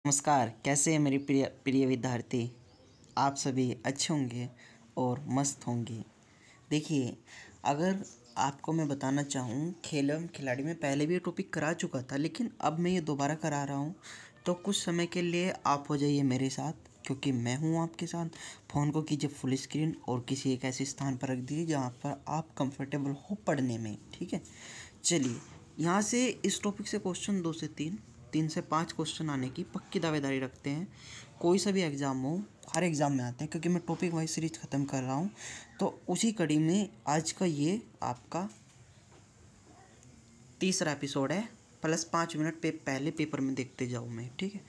नमस्कार। कैसे हैं मेरे प्रिय प्रिय विद्यार्थी। आप सभी अच्छे होंगे और मस्त होंगे। देखिए, अगर आपको मैं बताना चाहूँ, खेल एवं खिलाड़ी में पहले भी ये टॉपिक करा चुका था, लेकिन अब मैं ये दोबारा करा रहा हूँ। तो कुछ समय के लिए आप हो जाइए मेरे साथ, क्योंकि मैं हूँ आपके साथ। फ़ोन को कीजिए फुल स्क्रीन और किसी एक ऐसे स्थान पर रख दीजिए जहाँ पर आप कंफर्टेबल हो पढ़ने में। ठीक है, चलिए यहाँ से इस टॉपिक से क्वेश्चन 2 से 3 से 5 क्वेश्चन आने की पक्की दावेदारी रखते हैं। कोई सा भी एग्ज़ाम हो, हर एग्ज़ाम में आते हैं, क्योंकि मैं टॉपिक वाइज सीरीज ख़त्म कर रहा हूँ। तो उसी कड़ी में आज का ये आपका तीसरा एपिसोड है, प्लस 5 मिनट पहले पेपर में देखते जाऊँ मैं। ठीक है,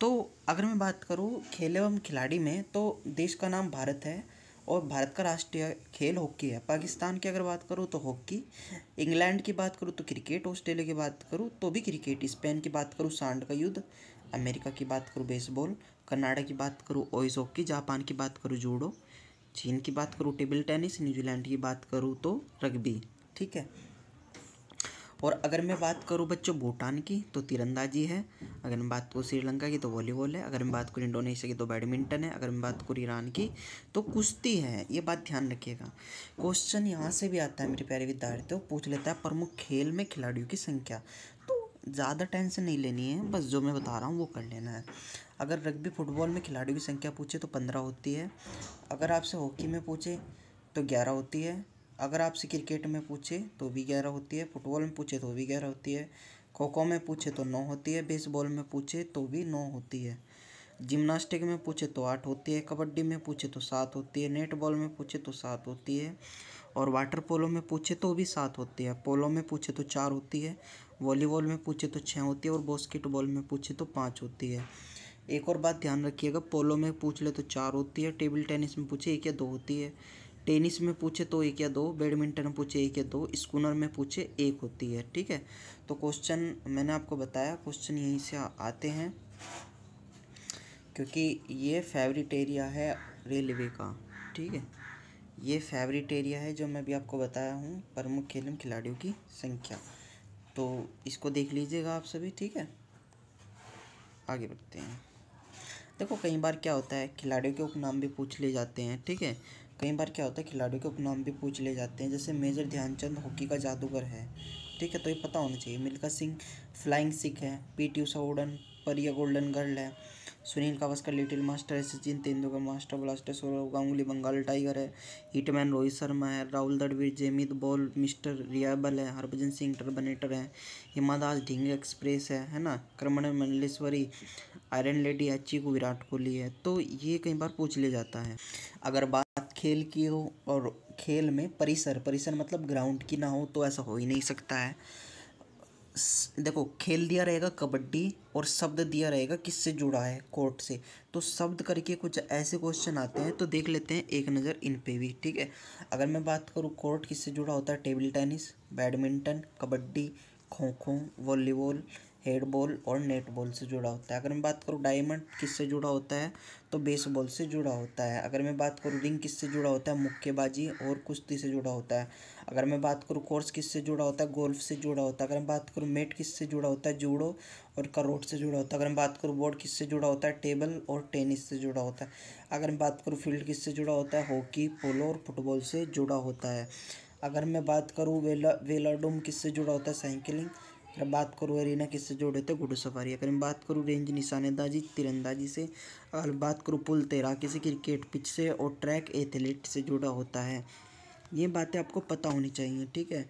तो अगर मैं बात करूँ खेल एवं खिलाड़ी में, तो देश का नाम भारत है और भारत का राष्ट्रीय खेल हॉकी है। पाकिस्तान की अगर बात करूँ तो हॉकी, इंग्लैंड की बात करूँ तो क्रिकेट, ऑस्ट्रेलिया की बात करूँ तो भी क्रिकेट, स्पेन की बात करूँ सांड का युद्ध, अमेरिका की बात करूँ बेसबॉल, कनाडा की बात करूँ आइस हॉकी, जापान की बात करूँ जूडो, चीन की बात करूँ टेबल टेनिस, न्यूजीलैंड की बात करूँ तो रग्बी। ठीक है, और अगर मैं बात करूँ बच्चों भूटान की तो तीरंदाजी है, अगर मैं बात करूँ श्रीलंका की तो वॉलीबॉल है, अगर मैं बात करूँ इंडोनेशिया की तो बैडमिंटन है, अगर मैं बात करूँ ईरान की तो कुश्ती है। ये बात ध्यान रखिएगा। क्वेश्चन यहाँ से भी आता है मेरे प्यारे विद्यार्थियों, पूछ लेता है प्रमुख खेल में खिलाड़ियों की संख्या। तो ज़्यादा टेंशन नहीं लेनी है, बस जो मैं बता रहा हूँ वो कर लेना है। अगर रग्बी फुटबॉल में खिलाड़ियों की संख्या पूछे तो 15 होती है। अगर आपसे हॉकी में पूछे तो 11 होती है। अगर आपसे क्रिकेट में पूछे तो भी 11 होती है। फुटबॉल में पूछे तो भी 11 होती है। खो खो में पूछे तो 9 होती है। बेसबॉल में पूछे तो भी 9 होती है। जिम्नास्टिक में पूछे तो 8 होती है। कबड्डी में पूछे तो 7 होती है। नेट बॉल में पूछे तो 7 होती है। और वाटर पोलो में पूछे तो भी 7 होती है। पोलो में पूछे तो 4 होती है। वॉलीबॉल में पूछे तो 6 होती है। और बास्केटबॉल में पूछे तो 5 होती है। एक और बात ध्यान रखिएगा, पोलो में पूछ ले तो 4 होती है। टेबल टेनिस में पूछे 1 या 2 होती है। टेनिस में पूछे तो 1 या 2, बैडमिंटन में पूछे 1 या 2, स्कूनर में पूछे 1 होती है। ठीक है, तो क्वेश्चन मैंने आपको बताया, क्वेश्चन यहीं से आते हैं, क्योंकि ये फेवरेट एरिया है रेलवे का। ठीक है, ये फेवरेट एरिया है जो मैं भी आपको बताया हूँ, प्रमुख खेल एवं खिलाड़ियों की संख्या। तो इसको देख लीजिएगा आप सभी। ठीक है, आगे बढ़ते हैं। देखो, कई बार क्या होता है खिलाड़ियों के उपनाम भी पूछ ले जाते हैं। ठीक है, कई बार क्या होता है खिलाड़ियों के उपनाम भी पूछ ले जाते हैं। जैसे मेजर ध्यानचंद हॉकी का जादूगर है। ठीक है, तो ये पता होना चाहिए। मिल्खा सिंह फ्लाइंग सिख है। पीटी उषा उड़न परिया गोल्डन गर्ल है। सुनील गावस्कर लिटिल मास्टर है। Sachin Tendulkar master blaster. Sourav Ganguly Bengal tiger है। हिटमैन रोहित शर्मा है। राहुल द्रविड़ जयमीत बॉल मिस्टर रियाबल है। हरभजन सिंह टर्बनेटर है। हिमा दास ढींग एक्सप्रेस है ना। क्रमण मंडलेश्वरी आयरन लेडी है। चीकू विराट कोहली है। तो ये कई बार पूछ ले जाता है। अगर बात खेल की हो और खेल में परिसर परिसर मतलब ग्राउंड की ना हो तो ऐसा हो ही नहीं सकता है। देखो, खेल दिया रहेगा कबड्डी और शब्द दिया रहेगा किससे जुड़ा है, कोर्ट से। तो शब्द करके कुछ ऐसे क्वेश्चन आते हैं, तो देख लेते हैं एक नज़र इन पे भी। ठीक है, अगर मैं बात करूँ कोर्ट किससे जुड़ा होता है, table tennis, badminton, kabaddi, kho kho, volleyball, head ball और नेट बॉल से जुड़ा होता है। अगर मैं बात करूँ डायमंड किससे जुड़ा होता है, तो बेसबॉल से जुड़ा होता है। अगर मैं बात करूँ रिंग किससे जुड़ा होता है, मुक्केबाजी और कुश्ती से जुड़ा होता है। अगर मैं बात करूँ कोर्स किससे जुड़ा होता है, गोल्फ से जुड़ा होता है। अगर मैं बात करूँ मैट किससे जुड़ा होता है, जूडो और करोट से जुड़ा होता है। अगर मैं बात करूँ बोर्ड किससे जुड़ा होता है, टेबल और टेनिस से जुड़ा होता है। अगर मैं बात करूँ फील्ड किससे जुड़ा होता है, हॉकी, पोलो और फुटबॉल से जुड़ा होता है। अगर मैं बात करूँ वेलाडोम किससे जुड़ा होता है, साइकिलिंग। अगर बात करूँ एरिना किससे जुड़े थे, घुड़सवारी। अगर मैं बात करूँ रेंज निशानेबाजी तीरंदाजी से। अगर बात करूँ पुल तैराकी से, क्रिकेट पिच से और ट्रैक एथलीट से जुड़ा होता है। ये बातें आपको पता होनी चाहिए। ठीक है,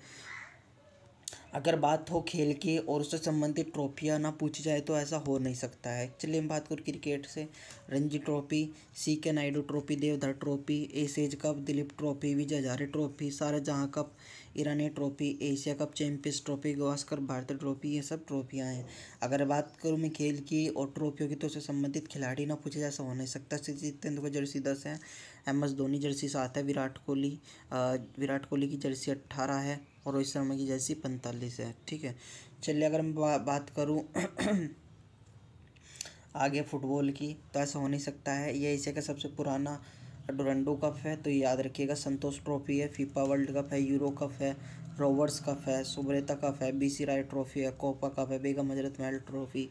अगर बात हो खेल की और उससे संबंधित ट्रॉफियाँ ना पूछी जाए तो ऐसा हो नहीं सकता है। चलिए हम बात करें क्रिकेट से। Ranji Trophy, CK Naidu Trophy, Deodhar Trophy, एसेज Cup, Duleep Trophy, Vijay Hazare Trophy, Sharjah Cup, Irani Trophy, Asia Cup, Champions Trophy, Gavaskar भारतीय ट्रॉफी, ये सब ट्रॉफियाँ हैं। अगर बात करूँ मैं खेल की और ट्रॉफियों की तो उससे संबंधित खिलाड़ी ना पूछे, ऐसा हो नहीं सकता। सचिन तेंदुलकर जर्सी 10 है। MS धोनी जर्सी 7 है। विराट कोहली की जर्सी 18 है और रोहित शर्मा की जर्सी 45 है। ठीक है, चलिए अगर मैं बात करूँ आगे फुटबॉल की, तो ऐसा हो नहीं सकता है। ये एशिया का सबसे पुराना डोरंडो कप है, तो याद रखिएगा। संतोष ट्रॉफी है। फीफा वर्ल्ड कप है। यूरो कप है। रोवर्स कप है। सुब्रेता कप है। BC राय ट्रॉफी है। कोपा कप है। Begum Hazrat Mahal trophy,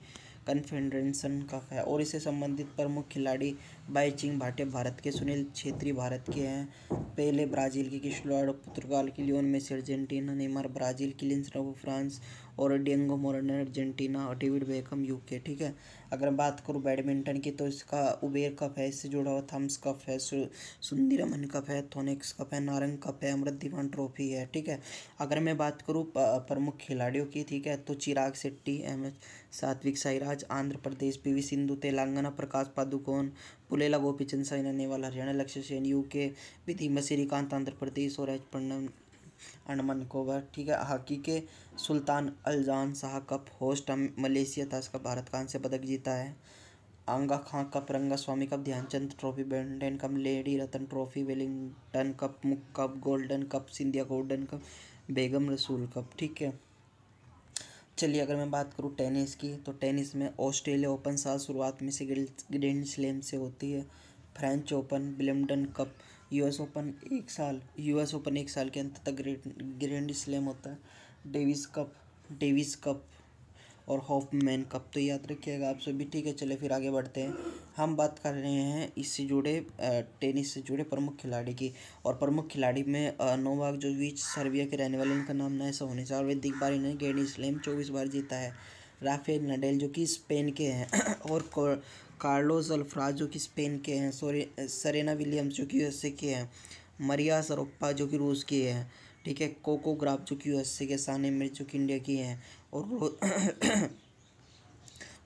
confederation cup है। और इससे संबंधित प्रमुख खिलाड़ी बाईचिंग भाटिया भारत के, सुनील छेत्री भारत के हैं, पेले ब्राज़ील के, क्रिस्टियानो पुर्तगाल के, Lionel Messi Argentina, Neymar Brazil, Kylian Mbappe France और डिएगो मोराडोना अर्जेंटीना और डेविड बेकहम यूके। ठीक है। अगर बात करूँ बैडमिंटन की तो इसका उबेर कप है, इससे जुड़ा हुआ थम्स कप है, सुंदरमन कप है, थोनेक्स कप है, नारंग कप है, अमृत दीवान ट्रॉफी है। ठीक है। अगर मैं बात करूँ प्रमुख खिलाड़ियों की, ठीक है, तो चिराग शेट्टी MS, सात्विक साईराज आंध्र प्रदेश, PV सिंधु तेलंगाना, प्रकाश पादुकोण, पुलेला गोपीचंद साइना नेहवाल हरियाणा, लक्ष्य सेन UK, विधि श्रीकांत आंध्र प्रदेश और एच पंडन अंडमान निकोबार। ठीक है। हॉकी के सुल्तान अल्जान शाह कप होस्ट मलेशिया था, इसका भारत कांस्य पदक जीता है। Aga Khan Cup, Rangaswamy Cup, Dhyanchand Trophy, badminton Cup, lady Ratan Trophy, Wellington Cup, मुक Cup, Golden Cup, Scindia Gold Cup, Begum Rasool Cup. ठीक है। चलिए अगर मैं बात करूँ टेनिस की तो टेनिस में ऑस्ट्रेलिया ओपन साल शुरुआत में से ग्रैंड स्लैम से होती है। French open, Wimbledon cup, US open एक साल के अंत तक ग्रैंड स्लैम होता है। डेविस कप और हॉफमैन कप तो याद रखिएगा आप सभी। ठीक है। चले फिर आगे बढ़ते हैं। हम बात कर रहे हैं इससे जुड़े टेनिस से जुड़े प्रमुख खिलाड़ी की। और प्रमुख खिलाड़ी में नोवाक जोकोविच सर्बिया के रहने वाले, इनका नाम ऐसा होने से सर्वाधिक बार इन्हें ग्रैंड स्लैम 24 बार जीता है। राफेल नडाल जो कि स्पेन के हैं और कार्लोस अल्फराज जो कि स्पेन के हैं, सेरेना विलियम्स जो कि USA के हैं, मरिया शरापोवा जो कि रूस की है। ठीक है। कोको ग्राफ जो कि USA के, सानिया मिर्जा जो कि इंडिया की हैं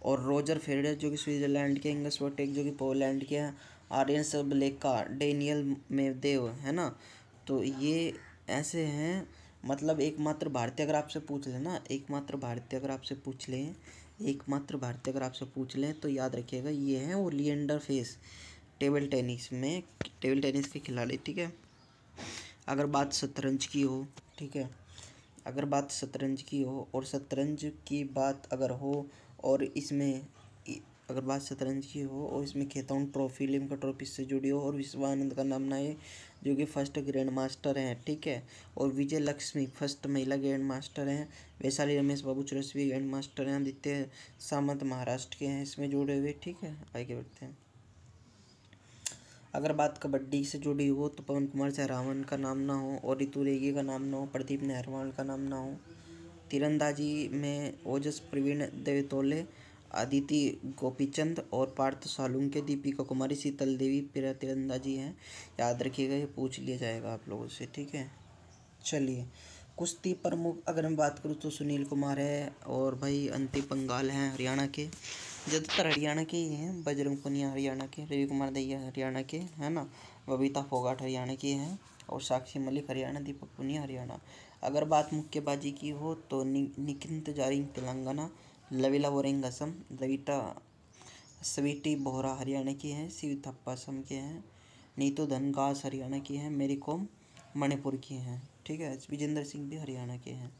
और रोजर फेडरर जो कि स्विट्जरलैंड के, इंगा स्वियातेक जो कि पोलैंड के हैं, आर्यन सबलेका, डेनियल मेदवेदेव है ना। तो ये ऐसे हैं, मतलब एकमात्र भारतीय अगर आपसे पूछ लें ना, एकमात्र भारतीय अगर आपसे पूछ लें तो याद रखिएगा ये हैं। और लिएंडर पेस टेबल टेनिस के खिलाड़ी। ठीक है। अगर बात शतरंज की हो, ठीक है, अगर बात शतरंज की हो और शतरंज की बात अगर हो और इसमें अगर बात शतरंज की हो और इसमें खेतान ट्रॉफी, लिम्का ट्रॉफी से जुड़ी हो और विश्वानंद का नाम ना है जो कि फर्स्ट ग्रैंड मास्टर हैं। ठीक है। और विजय लक्ष्मी फर्स्ट महिला ग्रैंड मास्टर हैं। वैशाली रमेश बाबू चौरसवी ग्रैंड मास्टर हैं। आदित्य सामंत महाराष्ट्र के हैं इसमें जुड़े हुए। ठीक है। आगे बढ़ते हैं। अगर बात कबड्डी से जुड़ी हो तो पवन कुमार सहरावत का नाम ना हो और ऋतु रेगी का नाम ना हो, प्रदीप नहरवाल का नाम ना हो। तीरंदाजी में ओजस प्रवीण देवतोले, अदिति गोपीचंद और पार्थ सालुंके, दीपिका कुमारी, शीतल देवी प्रिय तीरंदाजी हैं। याद रखिएगा, ये पूछ लिया जाएगा आप लोगों से। ठीक है। चलिए कुश्ती प्रमुख अगर मैं बात करूँ तो सुनील कुमार है और भाई अंतिम पंगाल हैं हरियाणा के, ज़्यादातर हरियाणा के ही हैं। बजरंग पुनिया हरियाणा के, रवि कुमार दहिया हरियाणा के, है ना। बबीता फोगाट हरियाणा की हैं और साक्षी मलिक हरियाणा, दीपक पुनिया हरियाणा। अगर बात मुक्केबाजी की हो तो निकित जारिंग तेलंगाना, लविला वोरेंग असम, लविता स्वीटी बोहरा हरियाणा की हैं, शिव थप्पा असम के हैं, नीतू धनगास हरियाणा की हैं, मेरी कॉम मणिपुर की हैं। ठीक है। विजेंद्र सिंह भी हरियाणा के हैं।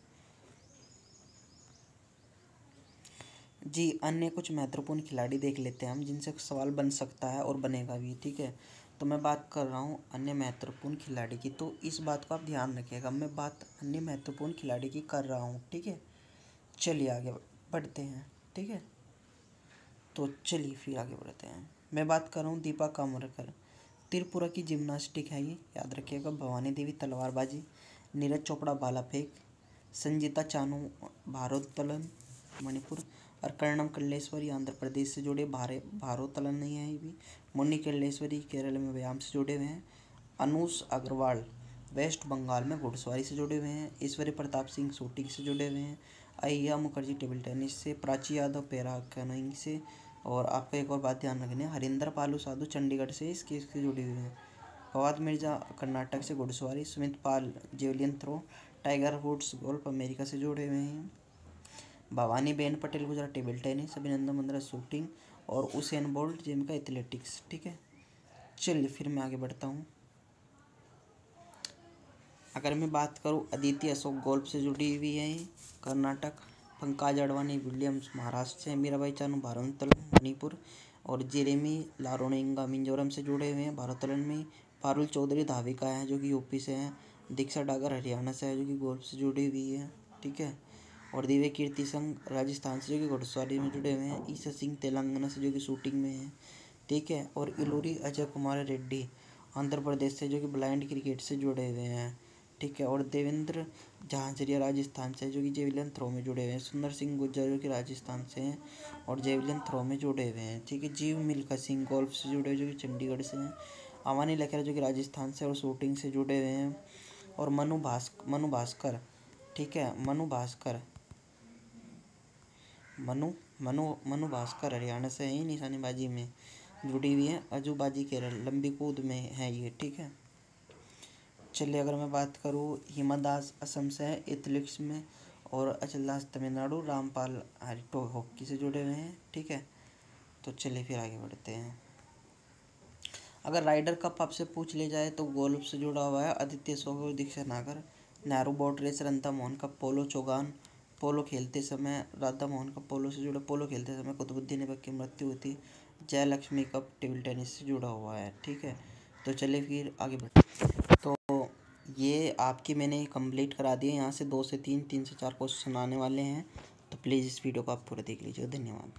जी अन्य कुछ महत्वपूर्ण खिलाड़ी देख लेते हैं हम जिनसे सवाल बन सकता है और बनेगा भी। ठीक है। तो मैं बात कर रहा हूँ अन्य महत्वपूर्ण खिलाड़ी की, तो इस बात को आप ध्यान रखिएगा, मैं बात अन्य महत्वपूर्ण खिलाड़ी की कर रहा हूँ। ठीक है। चलिए आगे बढ़ते हैं। ठीक है। तो चलिए फिर आगे बढ़ते हैं। मैं बात कर रहा हूँ दीपा कामरकर, त्रिपुरा की जिम्नास्टिक है ये, याद रखिएगा। भवानी देवी तलवारबाजी, नीरज चोपड़ा भाला फेंक, संजीता चानू भारोत्तोलन मणिपुर, और कर्णम कल्लेश्वरी आंध्र प्रदेश से जुड़े, भारोत्तोलन नहीं है ये भी। मुन्नी कल्लेश्वरी केरल में व्यायाम से जुड़े हुए हैं। अनुष अग्रवाल वेस्ट बंगाल में घुड़सवारी से जुड़े हुए हैं। ईश्वरी प्रताप सिंह शूटिंग से जुड़े हुए हैं। अय्या मुखर्जी टेबल टेनिस से, प्राची यादव पैरा कैनोइंग से, और आपका एक और बात ध्यान रखनी है, हरिंदर पालू साधु चंडीगढ़ से इस केस से जुड़ी हुई है। फवाद मिर्जा कर्नाटक से घुड़सवारी, Sumit Pal javelin throw, Tiger Woods golf America से जुड़े हुए हैं। Bhavani ben Patel Gujarat table tennis, Abhinandan Bindra shooting और उसेन बोल्ट जिनका एथलेटिक्स। ठीक है। चलिए फिर मैं आगे बढ़ता हूँ। अगर मैं बात करूँ अदिति अशोक गोल्फ से जुड़ी हुई है कर्नाटक, पंकज अडवाणी विलियम्स महाराष्ट्र से, मीराबाई चानू भारोत्तोलन मणिपुर, और जेरेमी लारोनिंगा मिजोरम से जुड़े हुए हैं भारोत्तोलन में। पारुल चौधरी धाविका है जो कि यूपी से हैं। दीक्षा डागर हरियाणा से है जो कि गोल्फ से जुड़ी हुई है। ठीक है। और दिव्य कीर्ति संघ राजस्थान से जो कि घुड़सवारी में जुड़े हुए हैं। ईशा सिंह तेलंगाना से जो कि शूटिंग में है, ठीक है। और इलोरी अजय कुमार रेड्डी आंध्र प्रदेश से जो कि ब्लाइंड क्रिकेट से जुड़े हुए हैं, ठीक है। और देवेंद्र झांझरिया राजस्थान से जो कि जेवलिन थ्रो में जुड़े हुए हैं। सुंदर सिंह गुर्जर जो कि राजस्थान से हैं और जेवलिन थ्रो में जुड़े हुए हैं, ठीक है। जीव मिल्खा सिंह गोल्फ से जुड़े हुए जो कि चंडीगढ़ से हैं। अवानी लखेरा जो कि राजस्थान से और शूटिंग से जुड़े हुए हैं। और मनु भास्कर, ठीक है। मनु भास्कर हरियाणा से ही निशानेबाजी में जुड़ी हुई है। अजूबाजी केरल लंबी कूद में है ये, ठीक है। चलिए अगर मैं बात करूँ, हिमा दास असम से है एथलेटिक्स में। और अचल दास तमिलनाडु, रामपाल हरिटो हॉकी से जुड़े हुए हैं, ठीक है। तो चलिए फिर आगे बढ़ते हैं। अगर राइडर कप आपसे पूछ ले जाए तो गोल्फ से जुड़ा हुआ है Aditya Sogar, Diksha Nagar. Nehru boat race Radha Mohan Cup polo चौगान। पोलो खेलते समय राधा मोहन कप पोलो से जुड़ा, पोलो खेलते समय कुतुबुद्दीन ऐबक की मृत्यु हुई थी। जयलक्ष्मी कप टेबल टेनिस से जुड़ा हुआ है, ठीक है। तो चलिए फिर आगे बढ़ते। तो ये आपकी मैंने कंप्लीट करा दिए। यहाँ से 2 से 3, 3 से 4 क्वेश्चन आने वाले हैं, तो प्लीज़ इस वीडियो को आप पूरा देख लीजिएगा। धन्यवाद।